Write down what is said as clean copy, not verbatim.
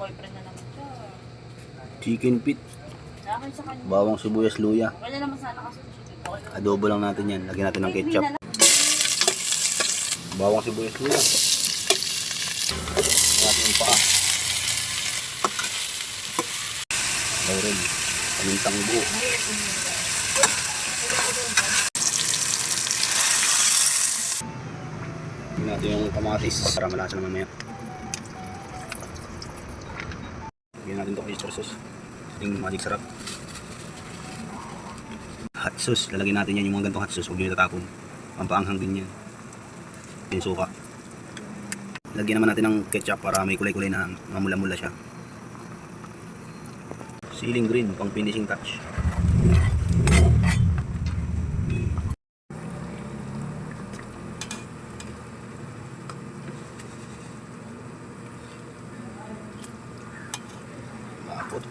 boyfriend na naman siya. Chicken feet. Sa akin sa kanya. Bawang sibuyas luya. Wala naman sana kasi chicken. Okay lang. Adobo lang natin yan. Lagyan natin ng ketchup. Bawang sibuyas luya. Lagyan natin yung paa. Laurel. Pamintang buo. Lagyan natin yung kamatis para malasa naman mamaya. Lagyan natin ito oyster sauce. Yung magic sarap. Hot sauce. Lalagyan natin yan yung mga gantong hot sauce. Huwag nyo itatapon. Pampaanghang din yan. Yung suka. Lagyan naman natin ng ketchup para may kulay-kulay na mamula-mula siya. Ceiling green, pang finishing touch. Lapot.